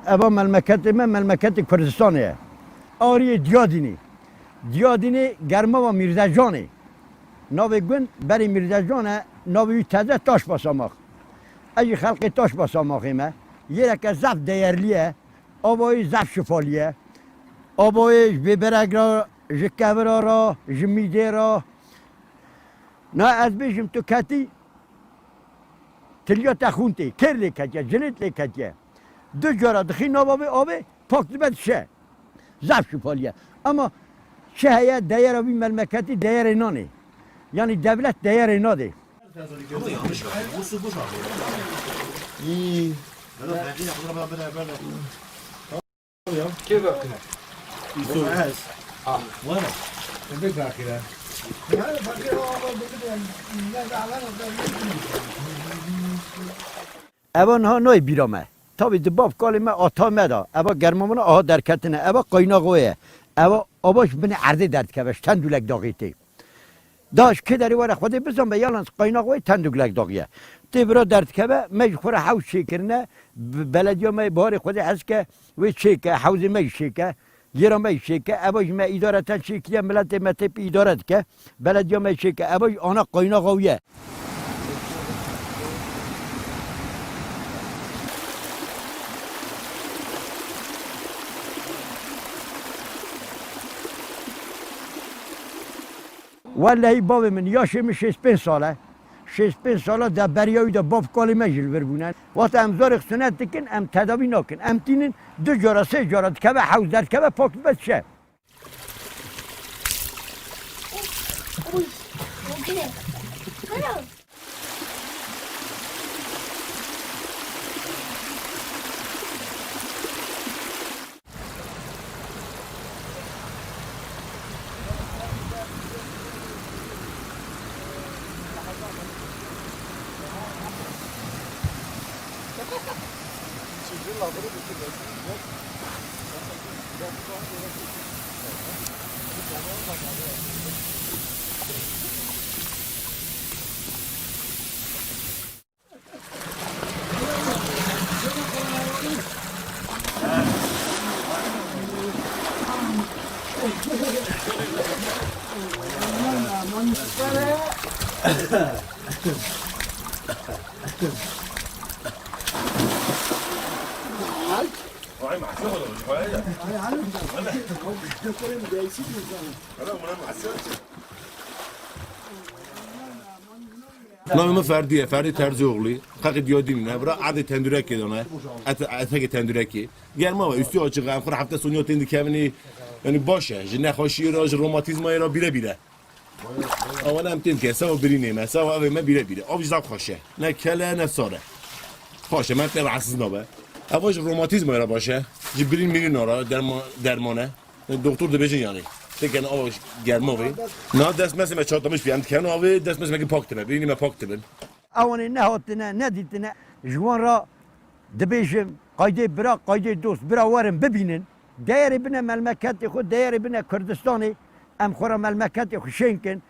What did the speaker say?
eva memleketi me memleketi Kürdistan'ı. Ağrı'yı Diyadini. Diyadini germa ve Mirzacan'ı. Navi gün beri Mirzacan'a navi teze taş basamak. Eci halkı taş basamakime. Yere ki zaf değerliye. Abayı zaf şifaliye. Abayı biberegra, jikevra, jimidera. Ne az bijim tüketi. Tilya takhunti, kirli ketiye, cilitli ketiye. Dü cara dıxi nababı abi, pakdibet şey. Zaf şifaliye. Ama şehye değer bir memleketi değeri nani. Yani devlet değeri nadi. Ama yanlış var. Bu su boş abi. İyi. Kim bakıyor? Bu az. Var mı? Ne bakıyor? Evan ha noy birame. Tabi de bab kalime atame da. Eva germamına aha derketine. Eva kaynağı. Eva abaş beni ardı dert kebeş. Tendülek dağıtı. Daş kederi var xwedê bizan be yalnız qaynağı tendüklek dağıya. Tebra dert kebe mecbur havz şekerine belediye me bari xwedê heske ve şeke havz me şeke yera me şeke evaj me idareten şekiye millet metep idaret ke belediye me şeke evaj ana qaynağı ye. Vallahi babamın yaşımı 65 sale. 65 sale da beriyoy da bab kalime jil verbunen. Vat em zarık sünnet dikin em tedavi nakin. Em tinin 2 cara 3 cara dikeve havz derkeve pak bet şey. Namı Ferdiye, Ferdi Terzioğlu. Kalk diyordum ne? Bura adı tendürek edene. Ete tendüreki. Gelme var üstü açık. Afra hafta sonu yotendi kevini. Yani başa. Jine hoşi raj romatizma era bire. Ama nem tin ki sava birine me sava ve me bire. Avcıda hoşe. Ne kele ne sare. Hoşe men te rahatsız ne be. Avaj romatizma era başa. Cibrin mirin ara dermane. Doktor da bejin yani. Tekin o gelme ve. Ne ders mesela çatlamış bir ant kendi abi ders mesela paktı birini me paktı ben. Avani ne hatine ne ditine jwanra dibêjim qaydê bira qaydê dost bira warin bibînin değeri bine memleketê xwe değeri bine Kurdistanê em xwe memleketê xwe şênkin.